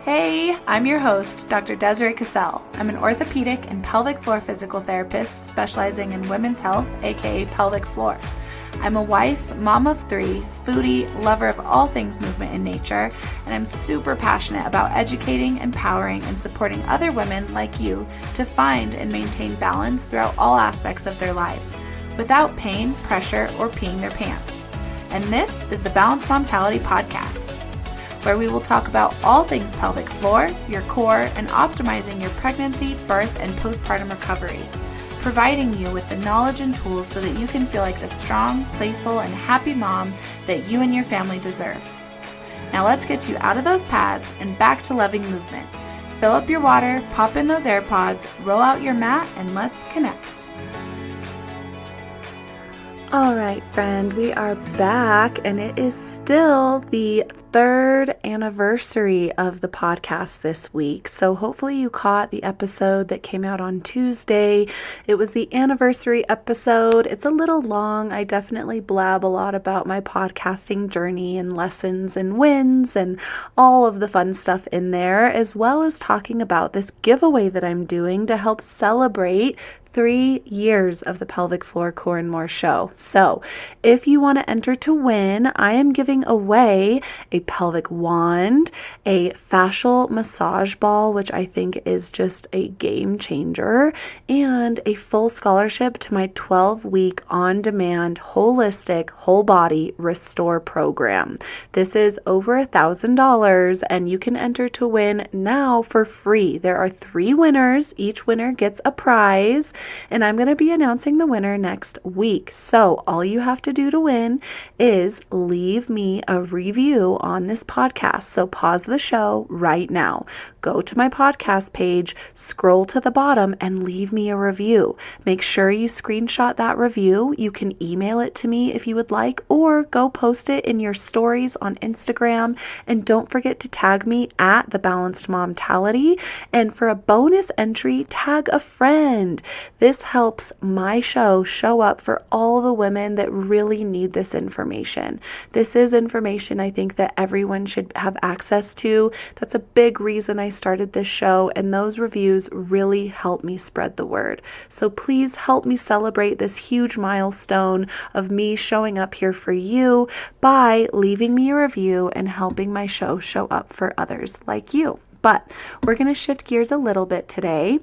Hey, I'm your host, Dr. Desiree Cassell. I'm an orthopedic and pelvic floor physical therapist specializing in women's health, aka pelvic floor. I'm a wife, mom of 3, foodie, lover of all things movement and nature, and I'm super passionate about educating, empowering, and supporting other women like you to find and maintain balance throughout all aspects of their lives, without pain, pressure, or peeing their pants. And this is the Balanced Momtality Podcast, where we will talk about all things pelvic floor, your core, and optimizing your pregnancy, birth, and postpartum recovery, providing you with the knowledge and tools so that you can feel like the strong, playful, and happy mom that you and your family deserve. Now let's get you out of those pads and back to loving movement. Fill up your water, pop in those AirPods, roll out your mat, and let's connect. All right, friend, we are back, and it is still the 3rd anniversary of the podcast this week. So hopefully you caught the episode that came out on Tuesday. It was the anniversary episode. It's a little long. I definitely blab a lot about my podcasting journey and lessons and wins and all of the fun stuff in there, as well as talking about this giveaway that I'm doing to help celebrate 3 years of the Pelvic Floor Core and More show. So if you want to enter to win, I am giving away a pelvic wand, a fascial massage ball, which I think is just a game changer, and a full scholarship to my 12-week on-demand holistic whole body restore program. This is over $1,000 and you can enter to win now for free. There are 3 winners. Each winner gets a prize, and I'm going to be announcing the winner next week. So all you have to do to win is leave me a review on this podcast. So pause the show right now. Go to my podcast page, scroll to the bottom, and leave me a review. Make sure you screenshot that review. You can email it to me if you would like, or go post it in your stories on Instagram. And don't forget to tag me at the Balanced Momtality. And for a bonus entry, tag a friend. This helps my show show up for all the women that really need this information. This is information I think that everyone should have access to. That's a big reason I started this show, and those reviews really help me spread the word. So please help me celebrate this huge milestone of me showing up here for you by leaving me a review and helping my show show up for others like you. But we're going to shift gears a little bit today.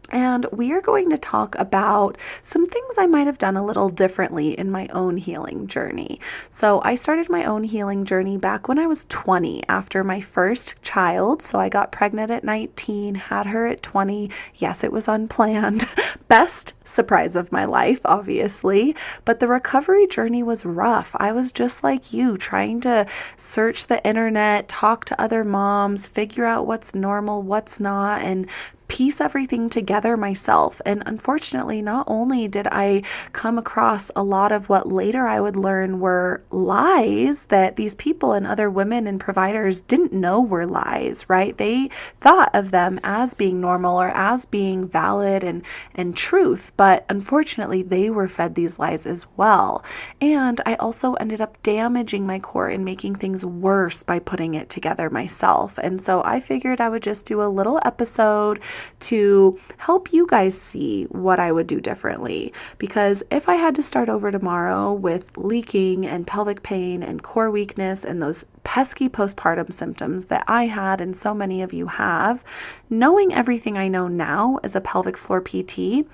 And we are going to talk about some things I might have done a little differently in my own healing journey. So I started my own healing journey back when I was 20 after my first child. So I got pregnant at 19, had her at 20. Yes, it was unplanned. Best surprise of my life, obviously. But the recovery journey was rough. I was just like you, trying to search the internet, talk to other moms, figure out what's normal, what's not, and piece everything together myself. And unfortunately, not only did I come across a lot of what later I would learn were lies that these people and other women and providers didn't know were lies, right? They thought of them as being normal or as being valid and truth, but unfortunately, they were fed these lies as well. And I also ended up damaging my core and making things worse by putting it together myself. And so I figured I would just do a little episode to help you guys see what I would do differently. Because if I had to start over tomorrow with leaking and pelvic pain and core weakness and those pesky postpartum symptoms that I had and so many of you have, knowing everything I know now as a pelvic floor PT,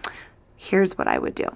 here's what I would do.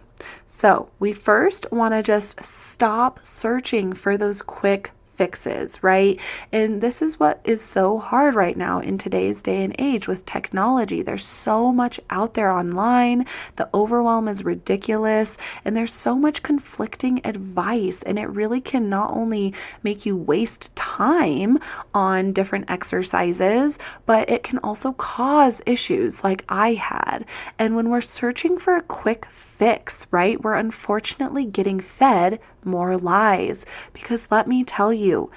So we first want to just stop searching for those quick fixes, right? And this is what is so hard right now in today's day and age with technology. There's so much out there online. The overwhelm is ridiculous, and there's so much conflicting advice, and it really can not only make you waste time on different exercises, but it can also cause issues like I had. And when we're searching for a quick fix, right, we're unfortunately getting fed more lies, because let me tell you,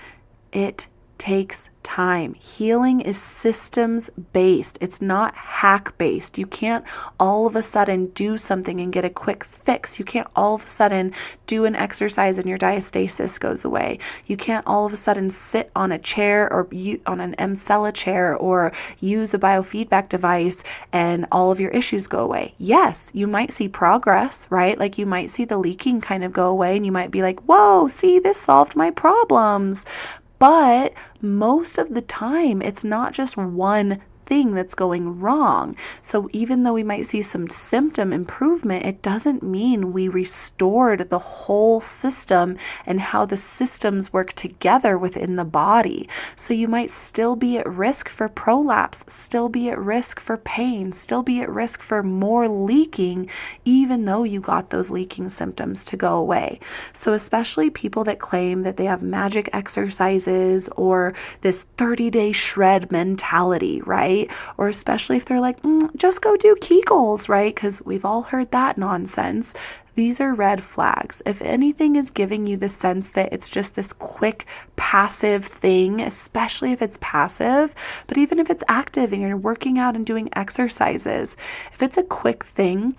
it takes time. Healing is systems based. It's not hack based. You can't all of a sudden do something and get a quick fix. You can't all of a sudden do an exercise and your diastasis goes away. You can't all of a sudden sit on a chair or on an Emsella chair or use a biofeedback device and all of your issues go away. Yes, you might see progress, right? Like you might see the leaking kind of go away and you might be like, whoa, see, this solved my problems. But most of the time, it's not just one thing that's going wrong. So even though we might see some symptom improvement, it doesn't mean we restored the whole system and how the systems work together within the body. So you might still be at risk for prolapse, still be at risk for pain, still be at risk for more leaking, even though you got those leaking symptoms to go away. So especially people that claim that they have magic exercises or this 30-day shred mentality, right? Or especially if they're like, just go do kegels, right? Because we've all heard that nonsense. These are red flags. If anything is giving you the sense that it's just this quick passive thing, especially if it's passive, but even if it's active and you're working out and doing exercises, if it's a quick thing,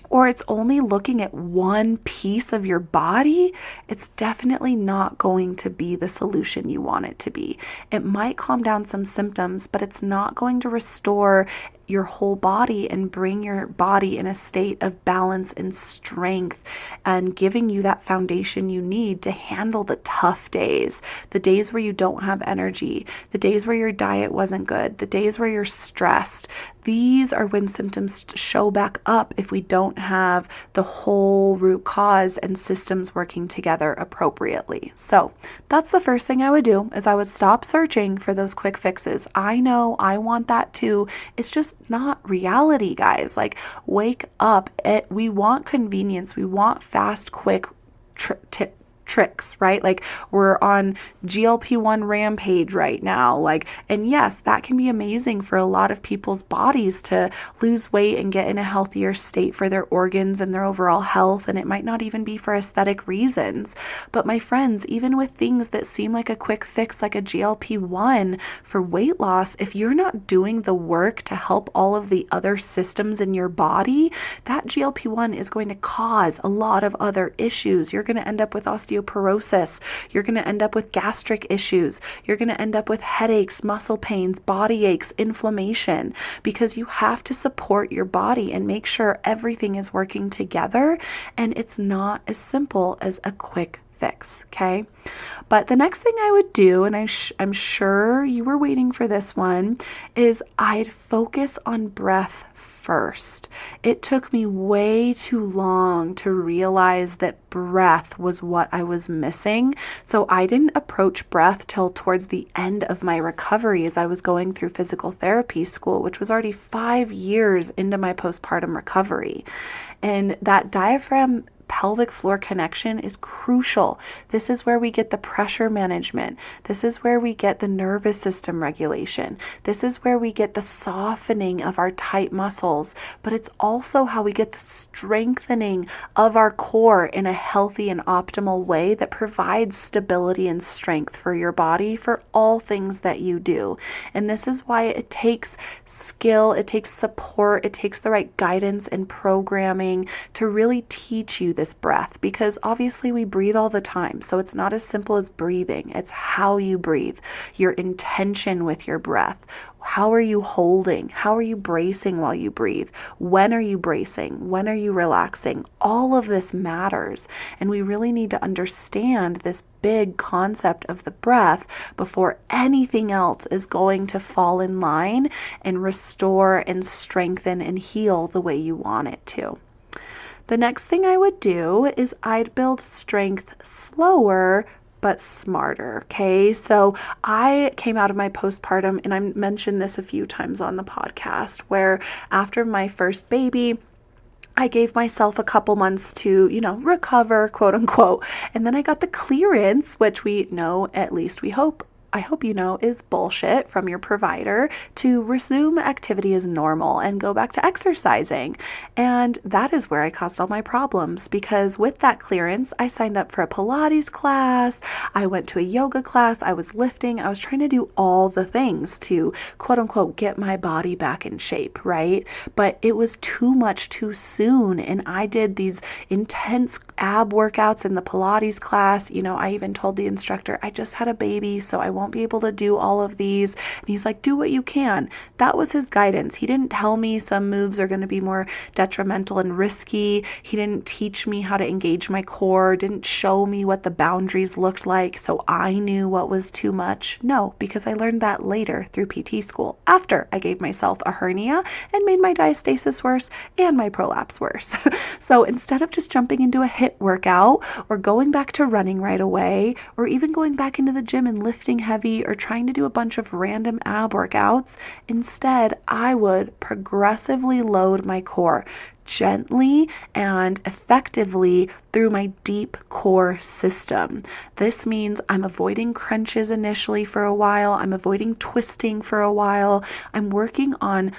or it's only looking at one piece of your body, it's definitely not going to be the solution you want it to be. It might calm down some symptoms, but it's not going to restore your whole body and bring your body in a state of balance and strength and giving you that foundation you need to handle the tough days, the days where you don't have energy, the days where your diet wasn't good, the days where you're stressed. These are when symptoms show back up if we don't have the whole root cause and systems working together appropriately. So that's the first thing I would do is I would stop searching for those quick fixes. I know I want that too. It's just not reality, guys. Like, wake up. We want convenience. We want fast, quick tricks, right? Like we're on GLP-1 rampage right now. And yes, that can be amazing for a lot of people's bodies to lose weight and get in a healthier state for their organs and their overall health. And it might not even be for aesthetic reasons. But my friends, even with things that seem like a quick fix, like a GLP-1 for weight loss, if you're not doing the work to help all of the other systems in your body, that GLP-1 is going to cause a lot of other issues. You're going to end up with osteoporosis. You're going to end up with gastric issues. You're going to end up with headaches, muscle pains, body aches, inflammation, because you have to support your body and make sure everything is working together. And it's not as simple as a quick fix, okay? But the next thing I would do, and I'm sure you were waiting for this one, is I'd focus on breath first. It took me way too long to realize that breath was what I was missing. So I didn't approach breath till towards the end of my recovery as I was going through physical therapy school, which was already 5 years into my postpartum recovery. And that diaphragm pelvic floor connection is crucial. This is where we get the pressure management. This is where we get the nervous system regulation. This is where we get the softening of our tight muscles, but it's also how we get the strengthening of our core in a healthy and optimal way that provides stability and strength for your body for all things that you do. And this is why it takes skill, it takes support, it takes the right guidance and programming to really teach you this breath, because obviously we breathe all the time. So it's not as simple as breathing. It's how you breathe, your intention with your breath. How are you holding? How are you bracing while you breathe? When are you bracing? When are you relaxing? All of this matters. And we really need to understand this big concept of the breath before anything else is going to fall in line and restore and strengthen and heal the way you want it to. The next thing I would do is I'd build strength slower but smarter, okay? So I came out of my postpartum, and I mentioned this a few times on the podcast, where after my first baby, I gave myself a couple months to, recover, quote unquote. And then I got the clearance, which we know, at least we hope, I hope you know, is bullshit from your provider to resume activity as normal and go back to exercising. And that is where I caused all my problems, because with that clearance, I signed up for a Pilates class, I went to a yoga class, I was lifting, I was trying to do all the things to quote unquote get my body back in shape, right? But it was too much too soon. And I did these intense ab workouts in the Pilates class. I even told the instructor, I just had a baby, so I won't be able to do all of these. And he's like, do what you can. That was his guidance. He didn't tell me some moves are going to be more detrimental and risky. He didn't teach me how to engage my core, didn't show me what the boundaries looked like so I knew what was too much. No, because I learned that later through PT school, after I gave myself a hernia and made my diastasis worse and my prolapse worse. So instead of just jumping into a HIIT workout or going back to running right away, or even going back into the gym and lifting heavy or trying to do a bunch of random ab workouts, instead I would progressively load my core gently and effectively through my deep core system. This means I'm avoiding crunches initially for a while. I'm avoiding twisting for a while. I'm working on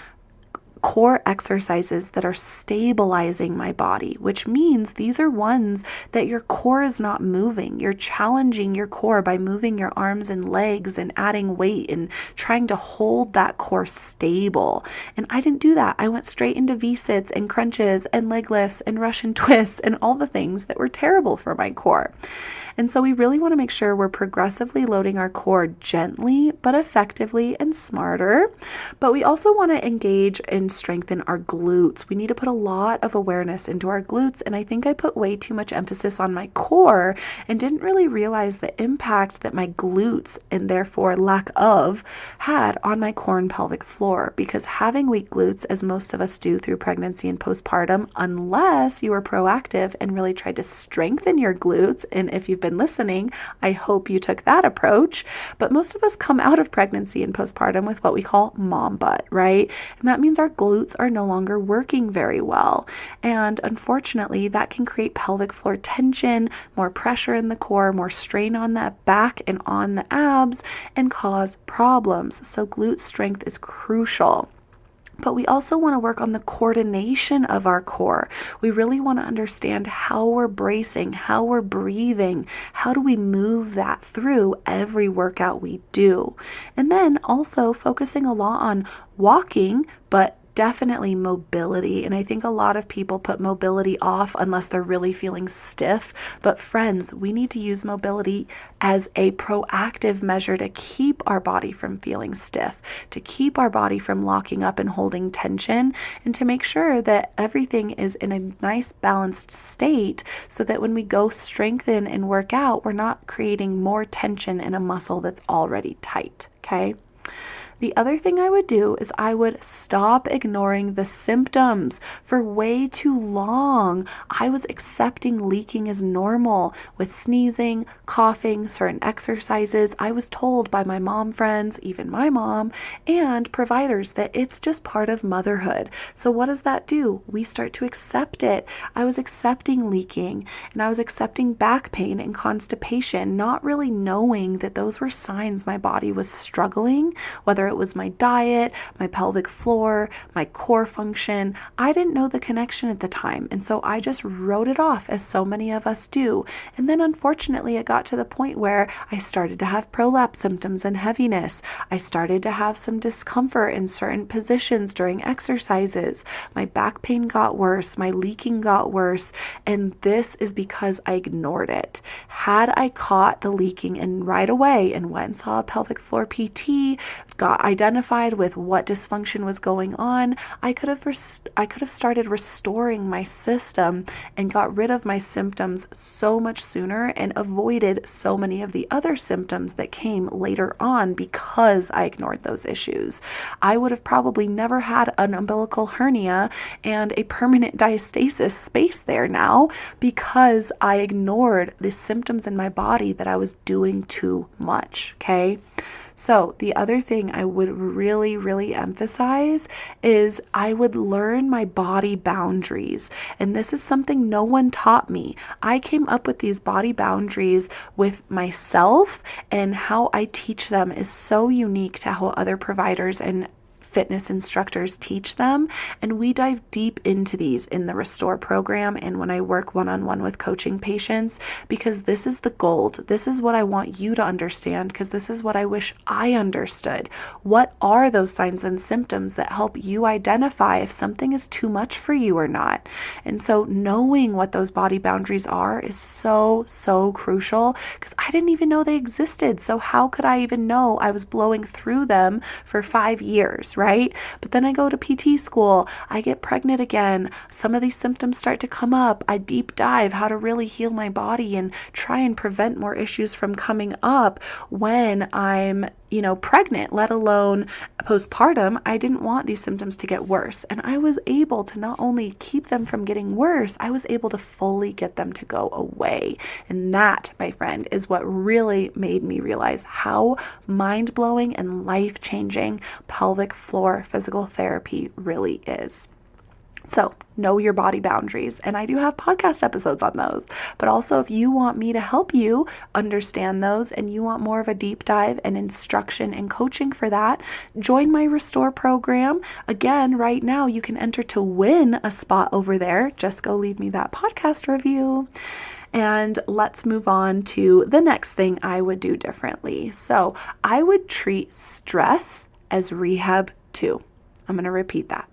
core exercises that are stabilizing my body, which means these are ones that your core is not moving. You're challenging your core by moving your arms and legs and adding weight and trying to hold that core stable. And I didn't do that. I went straight into V-sits and crunches and leg lifts and Russian twists and all the things that were terrible for my core. And so we really want to make sure we're progressively loading our core gently, but effectively and smarter. But we also want to engage and strengthen our glutes. We need to put a lot of awareness into our glutes. And I think I put way too much emphasis on my core and didn't really realize the impact that my glutes, and therefore lack of, had on my core and pelvic floor. Because having weak glutes, as most of us do through pregnancy and postpartum, unless you were proactive and really tried to strengthen your glutes, and if you've been listening, I hope you took that approach. But most of us come out of pregnancy and postpartum with what we call mom butt, right? And that means our glutes are no longer working very well. And unfortunately, that can create pelvic floor tension, more pressure in the core, more strain on that back and on the abs, and cause problems. So glute strength is crucial. But we also want to work on the coordination of our core. We really want to understand how we're bracing, how we're breathing, how do we move that through every workout we do. And then also focusing a lot on walking, but definitely mobility. And I think a lot of people put mobility off unless they're really feeling stiff. But friends, we need to use mobility as a proactive measure to keep our body from feeling stiff, to keep our body from locking up and holding tension, and to make sure that everything is in a nice balanced state so that when we go strengthen and work out, we're not creating more tension in a muscle that's already tight, okay? The other thing I would do is I would stop ignoring the symptoms. For way too long, I was accepting leaking as normal with sneezing, coughing, certain exercises. I was told by my mom friends, even my mom, and providers that it's just part of motherhood. So what does that do? We start to accept it. I was accepting leaking, and I was accepting back pain and constipation, not really knowing that those were signs my body was struggling, whether it was my diet, my pelvic floor, my core function. I didn't know the connection at the time. And so I just wrote it off, as so many of us do. And then unfortunately, it got to the point where I started to have prolapse symptoms and heaviness. I started to have some discomfort in certain positions during exercises. My back pain got worse. My leaking got worse. And this is because I ignored it. Had I caught the leaking and right away and went and saw a pelvic floor PT, got identified with what dysfunction was going on, I could have started restoring my system and got rid of my symptoms so much sooner and avoided so many of the other symptoms that came later on because I ignored those issues. I would have probably never had an umbilical hernia and a permanent diastasis space there now because I ignored the symptoms in my body that I was doing too much, okay? So the other thing I would really, really emphasize is I would learn my body boundaries. And this is something no one taught me. I came up with these body boundaries with myself, and how I teach them is so unique to how other providers and fitness instructors teach them. And we dive deep into these in the Restore program and when I work one-on-one with coaching patients, because this is the gold. This is what I want you to understand, because this is what I wish I understood. What are those signs and symptoms that help you identify if something is too much for you or not? And so knowing what those body boundaries are is so, so crucial, because I didn't even know they existed. So how could I even know I was blowing through them for 5 years, right? But then I go to PT school, I get pregnant again, some of these symptoms start to come up, I deep dive how to really heal my body and try and prevent more issues from coming up when I'm pregnant, let alone postpartum. I didn't want these symptoms to get worse. And I was able to not only keep them from getting worse, I was able to fully get them to go away. And that, my friend, is what really made me realize how mind-blowing and life-changing pelvic floor physical therapy really is. So know your body boundaries. And I do have podcast episodes on those. But also, if you want me to help you understand those and you want more of a deep dive and instruction and coaching for that, join my Restore program. Again, right now you can enter to win a spot over there. Just go leave me that podcast review. And let's move on to the next thing I would do differently. So I would treat stress as rehab too. I'm going to repeat that.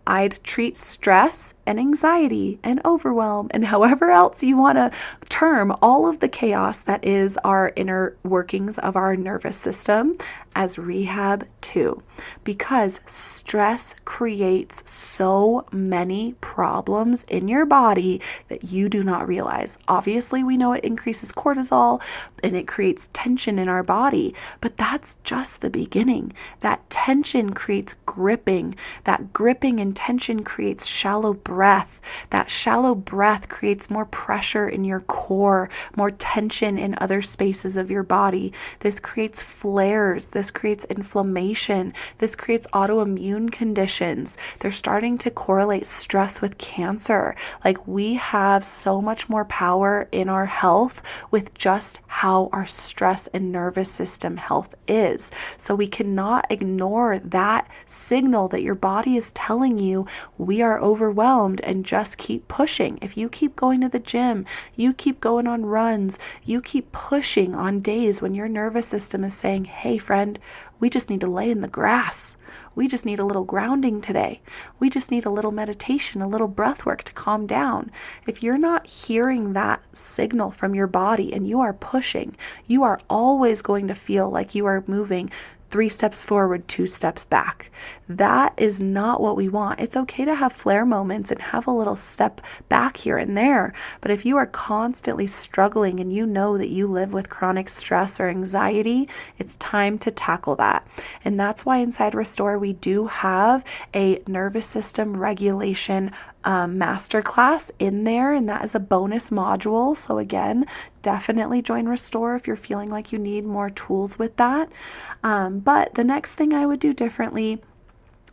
I'd treat stress and anxiety and overwhelm and however else you want to term all of the chaos that is our inner workings of our nervous system as rehab too, because stress creates so many problems in your body that you do not realize. Obviously, we know it increases cortisol and it creates tension in our body, but that's just the beginning. That tension creates gripping. That gripping and tension creates shallow breath. That shallow breath creates more pressure in your core, more tension in other spaces of your body. This creates flares. This creates inflammation. This creates autoimmune conditions. They're starting to correlate stress with cancer. Like, we have so much more power in our health with just how our stress and nervous system health is. So we cannot ignore that signal that your body is telling you we are overwhelmed, and just keep pushing. If you keep going to the gym, you keep going on runs, you keep pushing on days when your nervous system is saying, hey friend, we just need to lay in the grass. We just need a little grounding today. We just need a little meditation, a little breath work to calm down. If you're not hearing that signal from your body and you are pushing, you are always going to feel like you are moving 3 steps forward, 2 steps back. That is not what we want. It's okay to have flare moments and have a little step back here and there. But if you are constantly struggling and you know that you live with chronic stress or anxiety, it's time to tackle that. And that's why inside Restore, we do have a nervous system regulation masterclass in there, and that is a bonus module. So again, definitely join Restore if you're feeling like you need more tools with that. But the next thing I would do differently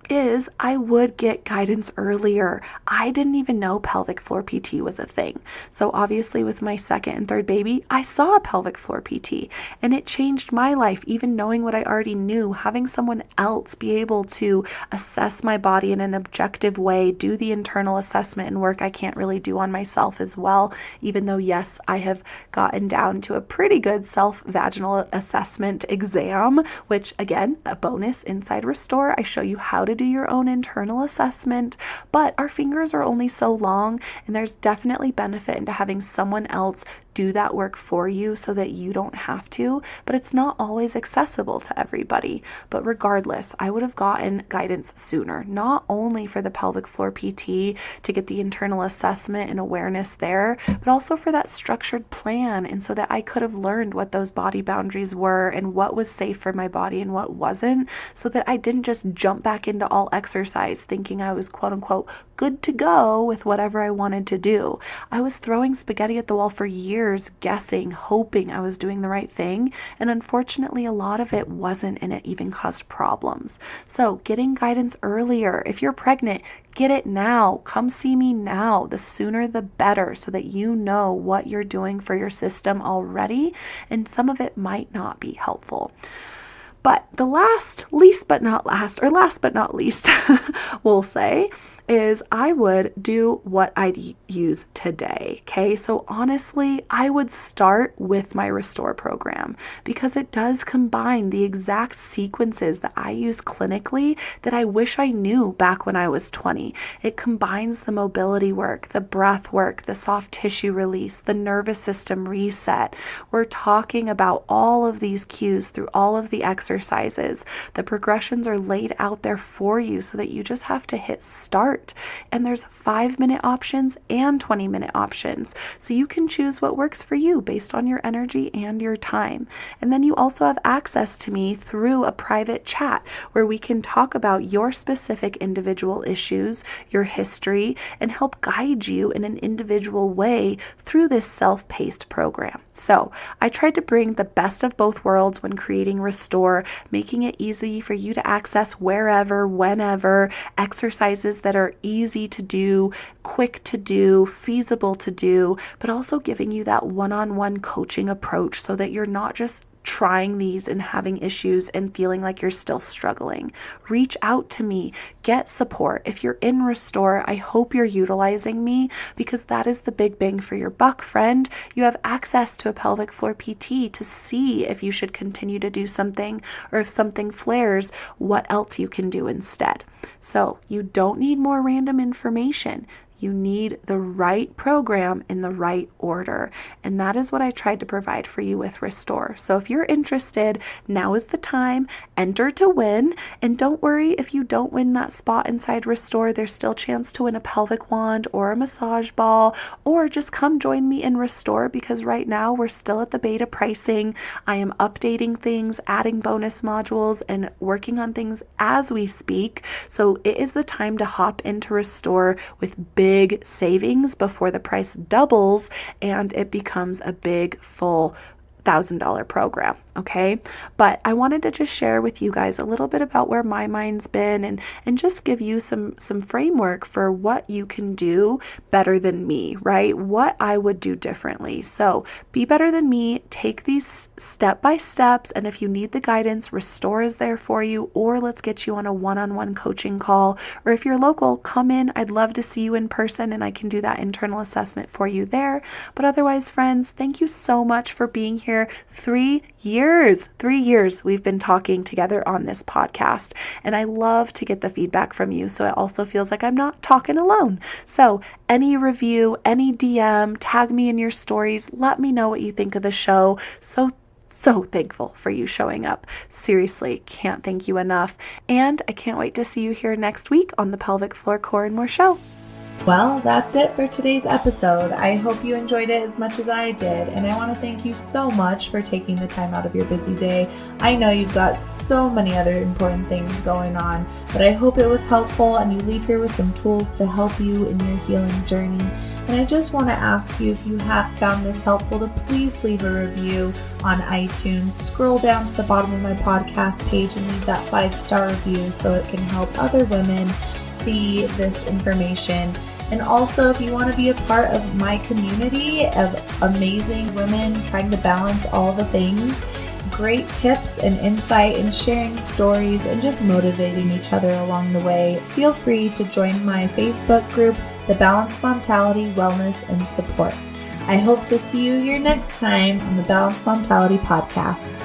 is I would get guidance earlier. I didn't even know pelvic floor PT was a thing. So obviously with my second and third baby, I saw a pelvic floor PT and it changed my life. Even knowing what I already knew, having someone else be able to assess my body in an objective way, do the internal assessment and work I can't really do on myself as well. Even though, yes, I have gotten down to a pretty good self-vaginal assessment exam, which again, a bonus inside Restore. I show you how to do your own internal assessment, but our fingers are only so long, and there's definitely benefit into having someone else do that work for you so that you don't have to, but it's not always accessible to everybody. But regardless, I would have gotten guidance sooner, not only for the pelvic floor PT to get the internal assessment and awareness there, but also for that structured plan, and so that I could have learned what those body boundaries were and what was safe for my body and what wasn't, so that I didn't just jump back into all exercise thinking I was quote unquote good to go with whatever I wanted to do. I was throwing spaghetti at the wall for years years guessing, hoping I was doing the right thing. And unfortunately, a lot of it wasn't, and it even caused problems. So getting guidance earlier. If you're pregnant, get it now. Come see me now. The sooner the better, so that you know what you're doing for your system already. And some of it might not be helpful. But the last but not least, we'll say, is I would do what I'd use today. Okay. So honestly, I would start with my Restore program because it does combine the exact sequences that I use clinically that I wish I knew back when I was 20. It combines the mobility work, the breath work, the soft tissue release, the nervous system reset. We're talking about all of these cues through all of the exercises. The progressions are laid out there for you so that you just have to hit start. And there's 5-minute options and 20-minute options. So you can choose what works for you based on your energy and your time. And then you also have access to me through a private chat where we can talk about your specific individual issues, your history, and help guide you in an individual way through this self-paced program. So I tried to bring the best of both worlds when creating Restore, making it easy for you to access wherever, whenever, exercises that are easy to do, quick to do, feasible to do, but also giving you that one-on-one coaching approach so that you're not just trying these and having issues and feeling like you're still struggling. Reach out to me, get support. If you're in Restore, I hope you're utilizing me because that is the big bang for your buck, friend. You have access to a pelvic floor PT to see if you should continue to do something, or if something flares, what else you can do instead. So you don't need more random information. You need the right program in the right order. And that is what I tried to provide for you with Restore. So if you're interested, now is the time. Enter to win. And don't worry if you don't win that spot inside Restore. There's still a chance to win a pelvic wand or a massage ball, or just come join me in Restore because right now we're still at the beta pricing. I am updating things, adding bonus modules, and working on things as we speak. So it is the time to hop into Restore with big savings before the price doubles and it becomes a big full $1,000 program. Okay. But I wanted to just share with you guys a little bit about where my mind's been and just give you some framework for what you can do better than me, right? What I would do differently. So be better than me, take these step by steps. And if you need the guidance, Restore is there for you, or let's get you on a one-on-one coaching call. Or if you're local, come in. I'd love to see you in person and I can do that internal assessment for you there. But otherwise, friends, thank you so much for being here. 3 years we've been talking together on this podcast, and I love to get the feedback from you, so it also feels like I'm not talking alone. So any review, any DM, tag me in your stories, let me know what you think of the show. So thankful for you showing up. Seriously, can't thank you enough. And I can't wait to see you here next week on the Pelvic Floor Core and More show. Well, that's it for today's episode. I hope you enjoyed it as much as I did, and I want to thank you so much for taking the time out of your busy day. I know you've got so many other important things going on, but I hope it was helpful and you leave here with some tools to help you in your healing journey. And I just want to ask you, if you have found this helpful, to please leave a review on iTunes. Scroll down to the bottom of my podcast page and leave that 5-star review so it can help other women see this information. And also, if you want to be a part of my community of amazing women trying to balance all the things, great tips and insight and sharing stories and just motivating each other along the way, feel free to join my Facebook group, The Balanced Momtality Wellness and Support. I hope to see you here next time on the Balanced Momtality Podcast.